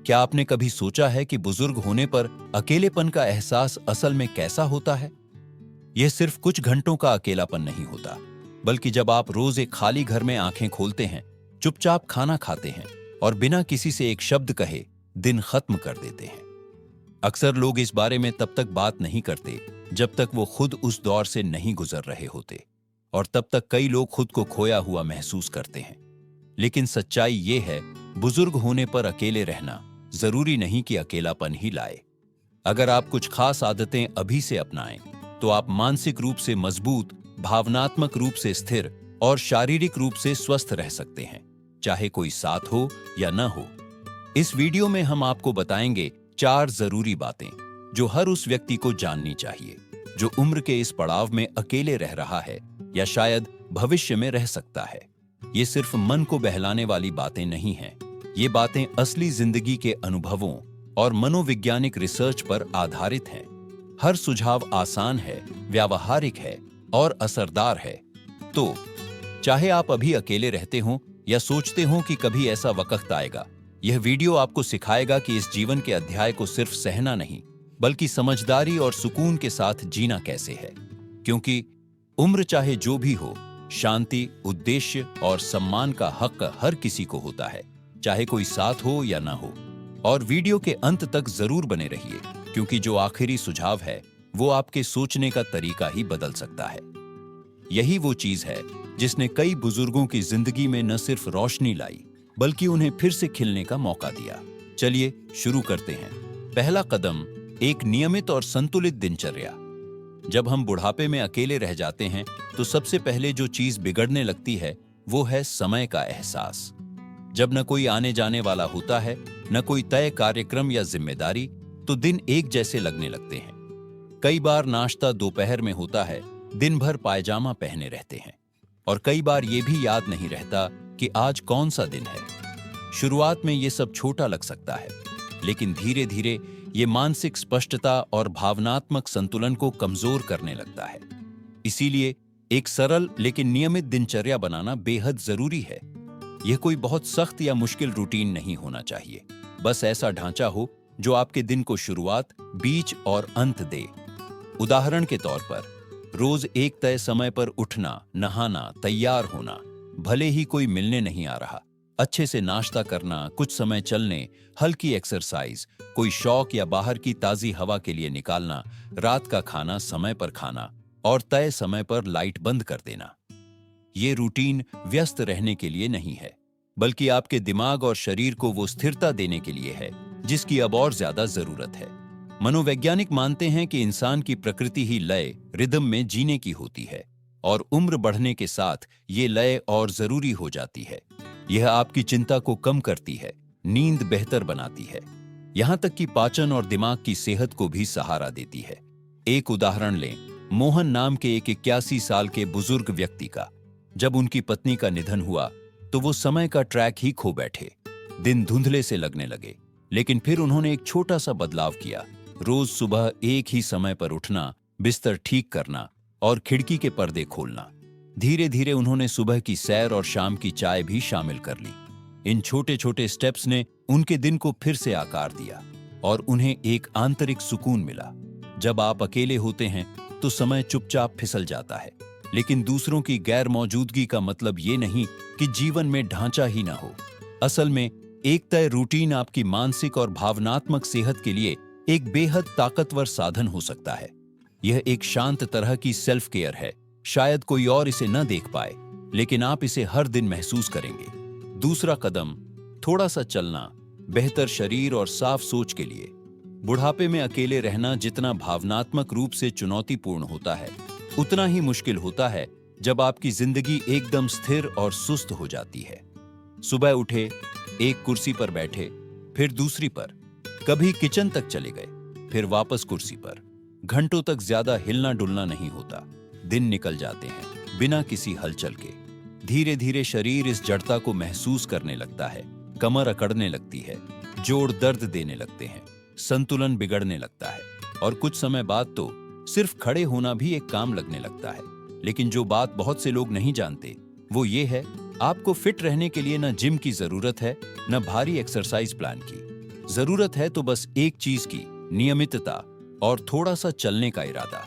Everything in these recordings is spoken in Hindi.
क्या आपने कभी सोचा है कि बुजुर्ग होने पर अकेलेपन का एहसास असल में कैसा होता है? यह सिर्फ कुछ घंटों का अकेलापन नहीं होता, बल्कि जब आप रोज एक खाली घर में आंखें खोलते हैं, चुपचाप खाना खाते हैं और बिना किसी से एक शब्द कहे दिन खत्म कर देते हैं। अक्सर लोग इस बारे में तब तक बात नहीं करते जब तक वो खुद उस दौर से नहीं गुजर रहे होते, और तब तक कई लोग खुद को खोया हुआ महसूस करते हैं। लेकिन सच्चाई ये है, बुजुर्ग होने पर अकेले रहना जरूरी नहीं कि अकेलापन ही लाए। अगर आप कुछ खास आदतें अभी से अपनाएं, तो आप मानसिक रूप से मजबूत, भावनात्मक रूप से स्थिर और शारीरिक रूप से स्वस्थ रह सकते हैं, चाहे कोई साथ हो या न हो। इस वीडियो में हम आपको बताएंगे 4 जरूरी बातें जो हर उस व्यक्ति को जाननी चाहिए जो उम्र के इस पड़ाव में अकेले रह रहा है या शायद भविष्य में रह सकता है। ये सिर्फ मन को बहलाने वाली बातें नहीं हैं, ये बातें असली जिंदगी के अनुभवों और मनोवैज्ञानिक रिसर्च पर आधारित हैं। हर सुझाव आसान है, व्यावहारिक है और असरदार है। तो चाहे आप अभी अकेले रहते हों या सोचते हों कि कभी ऐसा वक्त आएगा, यह वीडियो आपको सिखाएगा कि इस जीवन के अध्याय को सिर्फ सहना नहीं, बल्कि समझदारी और सुकून के साथ जीना कैसे है। क्योंकि उम्र चाहे जो भी हो, शांति, उद्देश्य और सम्मान का हक हर किसी को होता है, चाहे कोई साथ हो या ना हो। और वीडियो के अंत तक जरूर बने रहिए, क्योंकि जो आखिरी सुझाव है वो आपके सोचने का तरीका ही बदल सकता है। यही वो चीज है जिसने कई बुजुर्गों की जिंदगी में न सिर्फ रोशनी लाई, बल्कि उन्हें फिर से खिलने का मौका दिया। चलिए शुरू करते हैं। पहला कदम, एक नियमित और संतुलित दिनचर्या। जब हम बुढ़ापे में अकेले रह जाते हैं, तो सबसे पहले जो चीज बिगड़ने लगती है वो है समय का एहसास। जब न कोई आने जाने वाला होता है, न कोई तय कार्यक्रम या जिम्मेदारी, तो दिन एक जैसे लगने लगते हैं। कई बार नाश्ता दोपहर में होता है, दिन भर पायजामा पहने रहते हैं, और कई बार ये भी याद नहीं रहता कि आज कौन सा दिन है। शुरुआत में ये सब छोटा लग सकता है, लेकिन धीरे धीरे ये मानसिक स्पष्टता और भावनात्मक संतुलन को कमजोर करने लगता है। इसीलिए एक सरल लेकिन नियमित दिनचर्या बनाना बेहद जरूरी है। यह कोई बहुत सख्त या मुश्किल रूटीन नहीं होना चाहिए, बस ऐसा ढांचा हो जो आपके दिन को शुरुआत, बीच और अंत दे। उदाहरण के तौर पर, रोज एक तय समय पर उठना, नहाना, तैयार होना, भले ही कोई मिलने नहीं आ रहा, अच्छे से नाश्ता करना, कुछ समय चलने, हल्की एक्सरसाइज, कोई शौक या बाहर की ताजी हवा के लिए निकालना, रात का खाना समय पर खाना और तय समय पर लाइट बंद कर देना। ये रूटीन व्यस्त रहने के लिए नहीं है, बल्कि आपके दिमाग और शरीर को वो स्थिरता देने के लिए है जिसकी अब और ज्यादा जरूरत है। मनोवैज्ञानिक मानते हैं कि इंसान की प्रकृति ही लय, रिदम में जीने की होती है, और उम्र बढ़ने के साथ ये लय और जरूरी हो जाती है। यह आपकी चिंता को कम करती है, नींद बेहतर बनाती है, यहां तक कि पाचन और दिमाग की सेहत को भी सहारा देती है। एक उदाहरण लें, मोहन नाम के एक 81 साल के बुजुर्ग व्यक्ति का। जब उनकी पत्नी का निधन हुआ, तो वो समय का ट्रैक ही खो बैठे। दिन धुंधले से लगने लगे, लेकिन फिर उन्होंने एक छोटा सा बदलाव किया। रोज सुबह एक ही समय पर उठना, बिस्तर ठीक करना और खिड़की के पर्दे खोलना। धीरे धीरे उन्होंने सुबह की सैर और शाम की चाय भी शामिल कर ली। इन छोटे छोटे स्टेप्स ने उनके दिन को फिर से आकार दिया और उन्हें एक आंतरिक सुकून मिला। जब आप अकेले होते हैं तो समय चुपचाप फिसल जाता है, लेकिन दूसरों की गैर मौजूदगी का मतलब ये नहीं कि जीवन में ढांचा ही ना हो। असल में एक तय रूटीन आपकी मानसिक और भावनात्मक सेहत के लिए एक बेहद ताकतवर साधन हो सकता है। यह एक शांत तरह की सेल्फ केयर है। शायद कोई और इसे न देख पाए, लेकिन आप इसे हर दिन महसूस करेंगे। दूसरा कदम, थोड़ा सा चलना, बेहतर शरीर और साफ सोच के लिए। बुढ़ापे में अकेले रहना जितना भावनात्मक रूप से चुनौतीपूर्ण होता है, उतना ही मुश्किल होता है जब आपकी जिंदगी एकदम स्थिर और सुस्त हो जाती है। सुबह उठे, एक कुर्सी पर बैठे, फिर दूसरी पर, कभी किचन तक चले गए, फिर वापस कुर्सी पर। घंटों तक ज्यादा हिलना डुलना नहीं होता। दिन निकल जाते हैं बिना किसी हलचल के। धीरे धीरे शरीर इस जड़ता को महसूस करने लगता है, कमर अकड़ने लगती है, जोड़ दर्द देने लगते हैं, संतुलन बिगड़ने लगता है, और कुछ समय बाद तो सिर्फ खड़े होना भी एक काम लगने लगता है। लेकिन जो बात बहुत से लोग नहीं जानते वो ये है, आपको फिट रहने के लिए न जिम की जरूरत है, न भारी एक्सरसाइज प्लान की। जरूरत है तो बस एक चीज की, नियमितता और थोड़ा सा चलने का इरादा।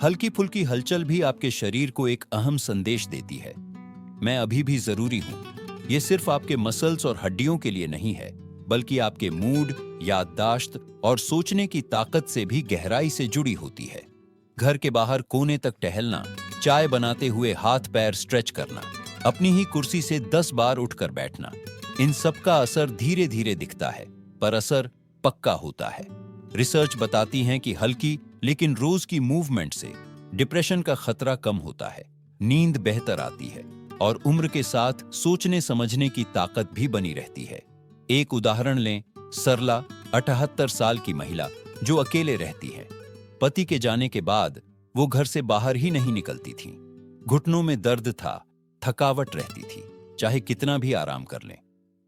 हल्की फुल्की हलचल भी आपके शरीर को एक अहम संदेश देती है, मैं अभी भी जरूरी हूं। ये सिर्फ आपके मसल्स और हड्डियों के लिए नहीं है, बल्कि आपके मूड, याददाश्त और सोचने की ताकत से भी गहराई से जुड़ी होती है। घर के बाहर कोने तक टहलना, चाय बनाते हुए हाथ पैर स्ट्रेच करना, अपनी ही कुर्सी से 10 बार उठकर बैठना, इन सब का असर धीरे धीरे दिखता है, पर असर पक्का होता है। रिसर्च बताती है कि हल्की लेकिन रोज की मूवमेंट से डिप्रेशन का खतरा कम होता है, नींद बेहतर आती है और उम्र के साथ सोचने समझने की ताकत भी बनी रहती है। एक उदाहरण लें, सरला 78 साल की महिला जो अकेले रहती है। पति के जाने के बाद वो घर से बाहर ही नहीं निकलती थी। घुटनों में दर्द था, थकावट रहती थी, चाहे कितना भी आराम कर लें।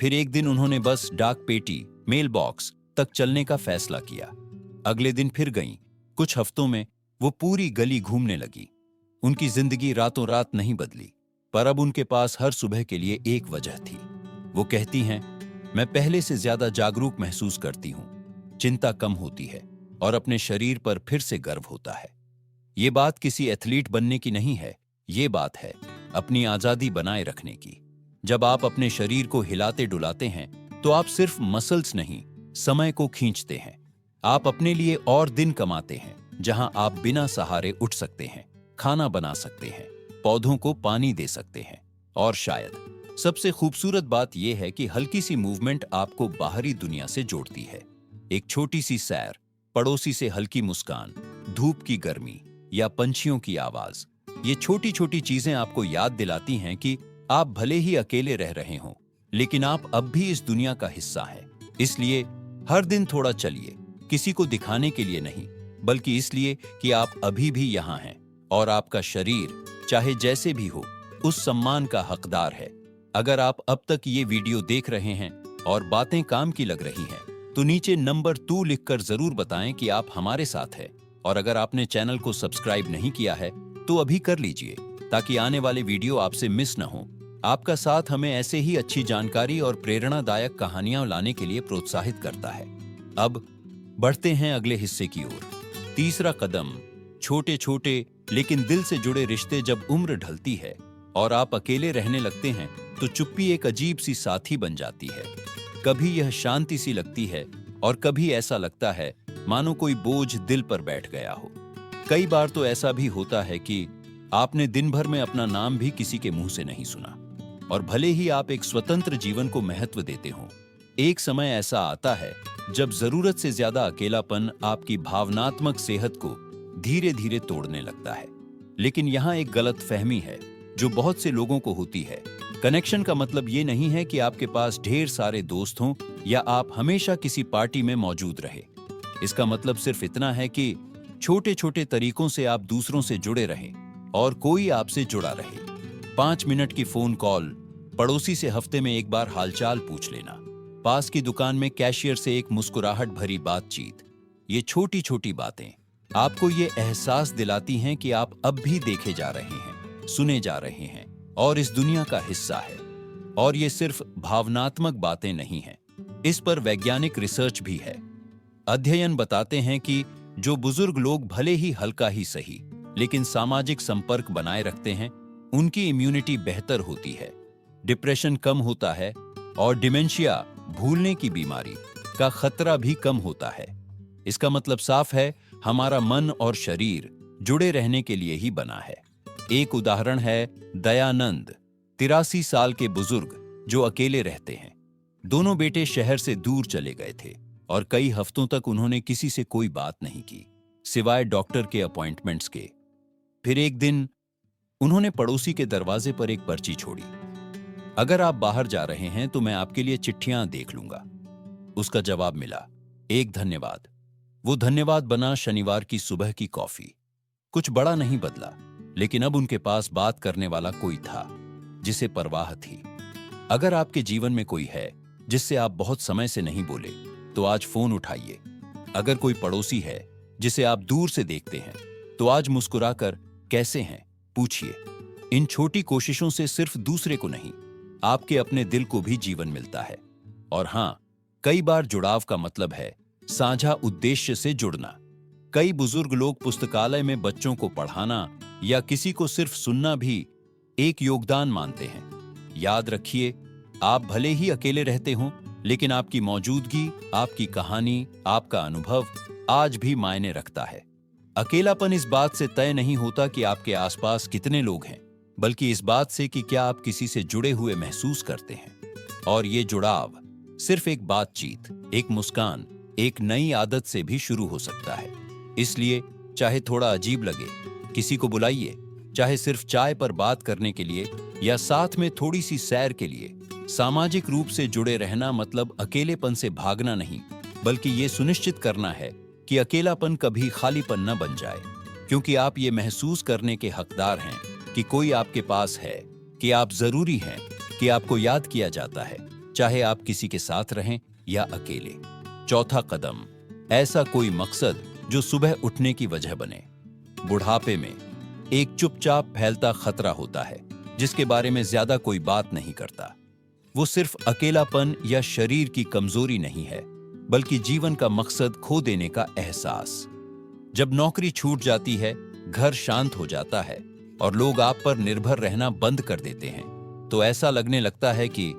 फिर एक दिन उन्होंने बस डाक पेटी, मेल बॉक्स तक चलने का फैसला किया। अगले दिन फिर गईं। कुछ हफ्तों में वो पूरी गली घूमने लगी। उनकी जिंदगी रातों रात नहीं बदली, पर अब उनके पास हर सुबह के लिए एक वजह थी। वो कहती हैं, मैं पहले से ज्यादा जागरूक महसूस करती हूं, चिंता कम होती है और अपने शरीर पर फिर से गर्व होता है। ये बात किसी एथलीट बनने की नहीं है, ये बात है अपनी आजादी बनाए रखने की। जब आप अपने शरीर को हिलाते डुलाते हैं तो आप सिर्फ मसल्स नहीं, समय को खींचते हैं। आप अपने लिए और दिन कमाते हैं जहां आप बिना सहारे उठ सकते हैं, खाना बना सकते हैं, पौधों को पानी दे सकते हैं। और शायद सबसे खूबसूरत बात यह है कि हल्की सी मूवमेंट आपको बाहरी दुनिया से जोड़ती है। एक छोटी सी सैर, पड़ोसी से हल्की मुस्कान, धूप की गर्मी या पंछियों की आवाज, ये छोटी छोटी चीजें आपको याद दिलाती हैं कि आप भले ही अकेले रह रहे हों, लेकिन आप अब भी इस दुनिया का हिस्सा हैं। इसलिए हर दिन थोड़ा चलिए, किसी को दिखाने के लिए नहीं, बल्कि इसलिए कि आप अभी भी यहाँ हैं और आपका शरीर, चाहे जैसे भी हो, उस सम्मान का हकदार है। अगर आप अब तक ये वीडियो देख रहे हैं और बातें काम की लग रही हैं, तो नीचे नंबर 2 लिखकर जरूर बताएं कि आप हमारे साथ हैं। और अगर आपने चैनल को सब्सक्राइब नहीं किया है तो अभी कर लीजिए, ताकि आने वाले वीडियो आपसे मिस न हो। आपका साथ हमें ऐसे ही अच्छी जानकारी और प्रेरणादायक कहानियां लाने के लिए प्रोत्साहित करता है। अब बढ़ते हैं अगले हिस्से की ओर। तीसरा कदम, छोटे छोटे लेकिन दिल से जुड़े रिश्ते। जब उम्र ढलती है और आप अकेले रहने लगते हैं तो चुप्पी एक अजीब सी साथी बन जाती है। कभी यह शांति सी लगती है और कभी ऐसा लगता है मानो कोई बोझ दिल पर बैठ गया हो। कई बार तो ऐसा भी होता है कि आपने दिन भर में अपना नाम भी किसी के मुंह से नहीं सुना, और भले ही आप एक स्वतंत्र जीवन को महत्व देते हो, एक समय ऐसा आता है जब जरूरत से ज्यादा अकेलापन आपकी भावनात्मक सेहत को धीरे धीरे तोड़ने लगता है। लेकिन यहाँ एक गलत फहमी है जो बहुत से लोगों को होती है। कनेक्शन का मतलब ये नहीं है कि आपके पास ढेर सारे दोस्त हों या आप हमेशा किसी पार्टी में मौजूद रहे। इसका मतलब सिर्फ इतना है कि छोटे छोटे तरीकों से आप दूसरों से जुड़े रहें और कोई आपसे जुड़ा रहे। 5 मिनट की फोन कॉल, पड़ोसी से हफ्ते में एक बार हालचाल पूछ लेना, पास की दुकान में कैशियर से एक मुस्कुराहट भरी बातचीत। ये छोटी छोटी बातें आपको ये एहसास दिलाती हैं कि आप अब भी देखे जा रहे हैं, सुने जा रहे हैं और इस दुनिया का हिस्सा है। और ये सिर्फ भावनात्मक बातें नहीं हैं, इस पर वैज्ञानिक रिसर्च भी है। अध्ययन बताते हैं कि जो बुजुर्ग लोग भले ही हल्का ही सही, लेकिन सामाजिक संपर्क बनाए रखते हैं, उनकी इम्यूनिटी बेहतर होती है, डिप्रेशन कम होता है और डिमेंशिया, भूलने की बीमारी का खतरा भी कम होता है। इसका मतलब साफ है, हमारा मन और शरीर जुड़े रहने के लिए ही बना है। एक उदाहरण है दयानंद, 83 साल के बुजुर्ग जो अकेले रहते हैं। दोनों बेटे शहर से दूर चले गए थे और कई हफ्तों तक उन्होंने किसी से कोई बात नहीं की, सिवाय डॉक्टर के अपॉइंटमेंट्स के। फिर एक दिन उन्होंने पड़ोसी के दरवाजे पर एक पर्ची छोड़ी, अगर आप बाहर जा रहे हैं तो मैं आपके लिए चिट्ठियां देख लूंगा। उसका जवाब मिला, एक धन्यवाद। वो धन्यवाद बना शनिवार की सुबह की कॉफी। कुछ बड़ा नहीं बदला, लेकिन अब उनके पास बात करने वाला कोई था जिसे परवाह थी। अगर आपके जीवन में कोई है जिससे आप बहुत समय से नहीं बोले, तो आज फोन उठाइए। अगर कोई पड़ोसी है जिसे आप दूर से देखते हैं, तो आज मुस्कुराकर कैसे हैं पूछिए। इन छोटी कोशिशों से सिर्फ दूसरे को नहीं, आपके अपने दिल को भी जीवन मिलता है। और हां, कई बार जुड़ाव का मतलब है साझा उद्देश्य से जुड़ना। कई बुजुर्ग लोग पुस्तकालय में बच्चों को पढ़ाना या किसी को सिर्फ सुनना भी एक योगदान मानते हैं। याद रखिए, आप भले ही अकेले रहते हों, लेकिन आपकी मौजूदगी, आपकी कहानी, आपका अनुभव आज भी मायने रखता है। अकेलापन इस बात से तय नहीं होता कि आपके आसपास कितने लोग हैं, बल्कि इस बात से कि क्या आप किसी से जुड़े हुए महसूस करते हैं। और ये जुड़ाव सिर्फ एक बातचीत, एक मुस्कान, एक नई आदत से भी शुरू हो सकता है। इसलिए चाहे थोड़ा अजीब लगे, किसी को बुलाइए, चाहे सिर्फ चाय पर बात करने के लिए या साथ में थोड़ी सी सैर के लिए। सामाजिक रूप से जुड़े रहना मतलब अकेलेपन से भागना नहीं, बल्कि ये सुनिश्चित करना है कि अकेलापन कभी खालीपन न बन जाए, क्योंकि आप ये महसूस करने के हकदार हैं कि कोई आपके पास है, कि आप जरूरी हैं, कि आपको याद किया जाता है, चाहे आप किसी के साथ रहें या अकेले। चौथा कदम, ऐसा कोई मकसद जो सुबह उठने की वजह बने। बुढ़ापे में एक चुपचाप फैलता खतरा होता है जिसके बारे में ज्यादा कोई बात नहीं करता। वो सिर्फ अकेलापन या शरीर की कमजोरी नहीं है, बल्कि जीवन का मकसद खो देने का एहसास। जब नौकरी छूट जाती है, घर शांत हो जाता है और लोग आप पर निर्भर रहना बंद कर देते हैं, तो ऐसा लगने लगता है कि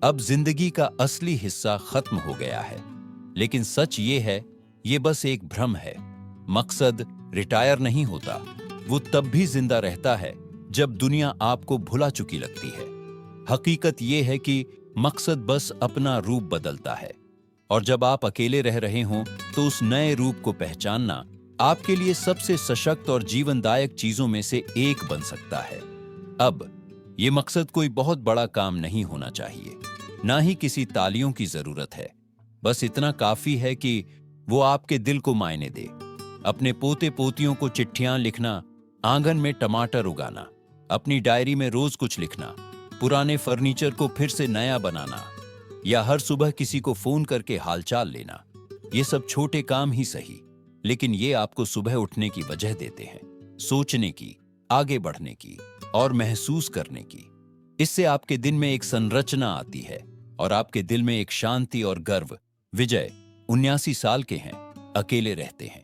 अब जिंदगी का असली हिस्सा खत्म हो गया है। लेकिन सच ये है, ये बस एक भ्रम है। मकसद रिटायर नहीं होता, वो तब भी जिंदा रहता है जब दुनिया आपको भुला चुकी लगती है। हकीकत ये है कि मकसद बस अपना रूप बदलता है, और जब आप अकेले रह रहे हों तो उस नए रूप को पहचानना आपके लिए सबसे सशक्त और जीवनदायक चीजों में से एक बन सकता है। अब ये मकसद कोई बहुत बड़ा काम नहीं होना चाहिए, ना ही किसी तालियों की जरूरत है। बस इतना काफी है कि वो आपके दिल को मायने दे। अपने पोते पोतियों को चिट्ठियां लिखना, आंगन में टमाटर उगाना, अपनी डायरी में रोज कुछ लिखना, पुराने फर्नीचर को फिर से नया बनाना, या हर सुबह किसी को फोन करके हालचाल लेना। ये सब छोटे काम ही सही, लेकिन ये आपको सुबह उठने की वजह देते हैं, सोचने की, आगे बढ़ने की और महसूस करने की। इससे आपके दिन में एक संरचना आती है और आपके दिल में एक शांति और गर्व। विजय 79 साल के हैं, अकेले रहते हैं।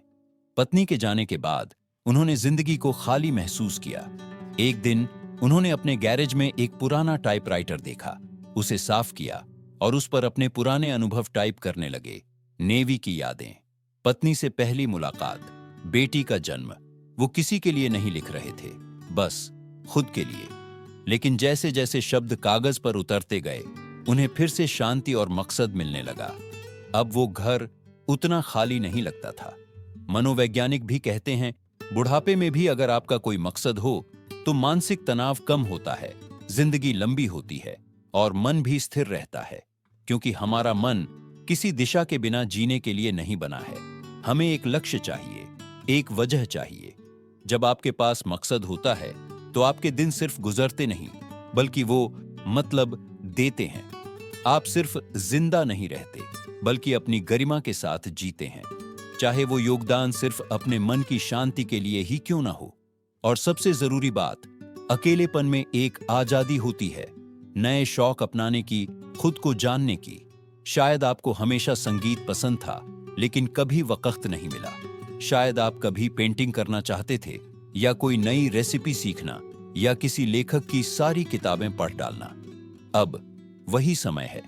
पत्नी के जाने के बाद उन्होंने जिंदगी को खाली महसूस किया। एक दिन उन्होंने अपने गैरेज में एक पुराना टाइपराइटर देखा, उसे साफ किया और उस पर अपने पुराने अनुभव टाइप करने लगे। नेवी की यादें, पत्नी से पहली मुलाकात, बेटी का जन्म। वो किसी के लिए नहीं लिख रहे थे, बस खुद के लिए। लेकिन जैसे जैसे शब्द कागज पर उतरते गए, उन्हें फिर से शांति और मकसद मिलने लगा। अब वो घर उतना खाली नहीं लगता था। मनोवैज्ञानिक भी कहते हैं, बुढ़ापे में भी अगर आपका कोई मकसद हो तो मानसिक तनाव कम होता है, जिंदगी लंबी होती है और मन भी स्थिर रहता है, क्योंकि हमारा मन किसी दिशा के बिना जीने के लिए नहीं बना है। हमें एक लक्ष्य चाहिए, एक वजह चाहिए। जब आपके पास मकसद होता है तो आपके दिन सिर्फ गुजरते नहीं, बल्कि वो मतलब देते हैं। आप सिर्फ जिंदा नहीं रहते, बल्कि अपनी गरिमा के साथ जीते हैं, चाहे वो योगदान सिर्फ अपने मन की शांति के लिए ही क्यों ना हो। और सबसे जरूरी बात, अकेलेपन में एक आजादी होती है, नए शौक अपनाने की, खुद को जानने की। शायद आपको हमेशा संगीत पसंद था, लेकिन कभी वक्त नहीं मिला। शायद आप कभी पेंटिंग करना चाहते थे, या कोई नई रेसिपी सीखना, या किसी लेखक की सारी किताबें पढ़ डालना। अब वही समय है।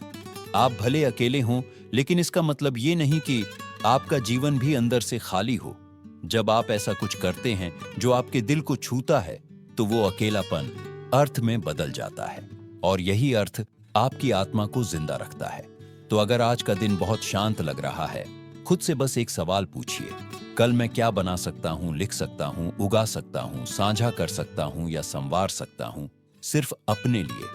आप भले अकेले हों, लेकिन इसका मतलब ये नहीं कि आपका जीवन भी अंदर से खाली हो। जब आप ऐसा कुछ करते हैं जो आपके दिल को छूता है, तो वो अकेलापन अर्थ में बदल जाता है, और यही अर्थ आपकी आत्मा को जिंदा रखता है। तो अगर आज का दिन बहुत शांत लग रहा है, खुद से बस एक सवाल पूछिए, कल मैं क्या बना सकता हूं, लिख सकता हूं, उगा सकता हूं, साझा कर सकता हूं या संवार सकता हूं, सिर्फ अपने लिए।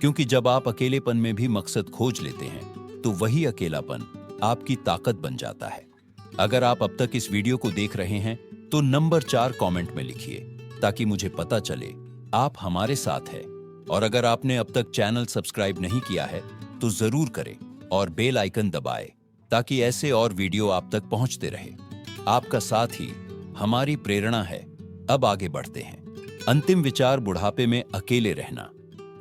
क्योंकि जब आप अकेलेपन में भी मकसद खोज लेते हैं, तो वही अकेलापन आपकी ताकत बन जाता है। अगर आप अब तक इस वीडियो को देख रहे हैं तो नंबर 4 कमेंट में लिखिए, ताकि मुझे पता चले आप हमारे साथ हैं। और अगर आपने अब तक चैनल सब्सक्राइब नहीं किया है तो जरूर करें और बेल आइकन दबाएं, ताकि ऐसे और वीडियो आप तक पहुंचते रहे। आपका साथ ही हमारी प्रेरणा है। अब आगे बढ़ते हैं। अंतिम विचार, बुढ़ापे में अकेले रहना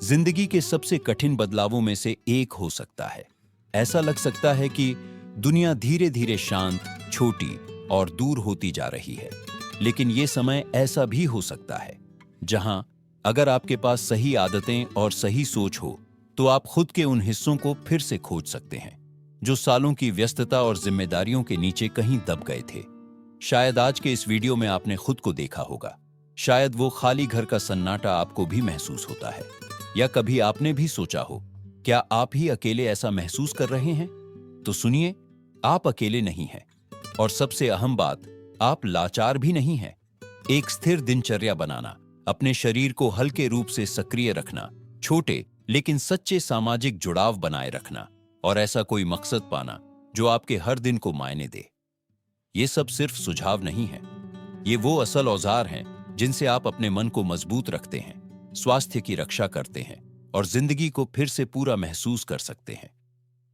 जिंदगी के सबसे कठिन बदलावों में से एक हो सकता है। ऐसा लग सकता है कि दुनिया धीरे धीरे शांत, छोटी और दूर होती जा रही है। लेकिन ये समय ऐसा भी हो सकता है जहां अगर आपके पास सही आदतें और सही सोच हो तो आप खुद के उन हिस्सों को फिर से खोज सकते हैं जो सालों की व्यस्तता और जिम्मेदारियों के नीचे कहीं दब गए थे। शायद आज के इस वीडियो में आपने खुद को देखा होगा। शायद वो खाली घर का सन्नाटा आपको भी महसूस होता है, या कभी आपने भी सोचा हो, क्या आप ही अकेले ऐसा महसूस कर रहे हैं? तो सुनिए, आप अकेले नहीं हैं। और सबसे अहम बात, आप लाचार भी नहीं हैं। एक स्थिर दिनचर्या बनाना, अपने शरीर को हल्के रूप से सक्रिय रखना, छोटे लेकिन सच्चे सामाजिक जुड़ाव बनाए रखना और ऐसा कोई मकसद पाना जो आपके हर दिन को मायने दे। ये सब सिर्फ सुझाव नहीं है, ये वो असल औजार हैं जिनसे आप अपने मन को मजबूत रखते हैं, स्वास्थ्य की रक्षा करते हैं और जिंदगी को फिर से पूरा महसूस कर सकते हैं।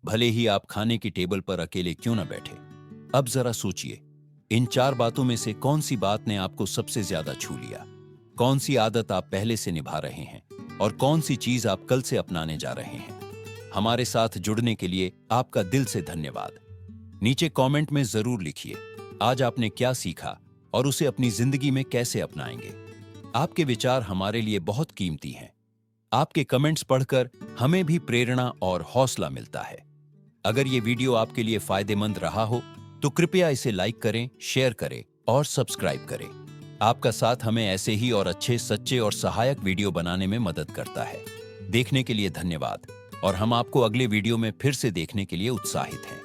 भले ही आप खाने की टेबल पर अकेले क्यों न बैठे। अब जरा सोचिए, इन 4 बातों में से कौन सी बात ने आपको सबसे ज्यादा छू लिया? कौन सी आदत आप पहले से निभा रहे हैं और कौन सी चीज आप कल से अपनाने जा रहे हैं? हमारे साथ जुड़ने के लिए आपका दिल से धन्यवाद। नीचे कमेंट में जरूर लिखिए, आज आपने क्या सीखा और उसे अपनी जिंदगी में कैसे अपनाएंगे। आपके विचार हमारे लिए बहुत कीमती हैं। आपके कमेंट्स पढ़कर हमें भी प्रेरणा और हौसला मिलता है। अगर ये वीडियो आपके लिए फायदेमंद रहा हो तो कृपया इसे लाइक करें, शेयर करें और सब्सक्राइब करें। आपका साथ हमें ऐसे ही और अच्छे, सच्चे और सहायक वीडियो बनाने में मदद करता है। देखने के लिए धन्यवाद और हम आपको अगले वीडियो में फिर से देखने के लिए उत्साहित हैं।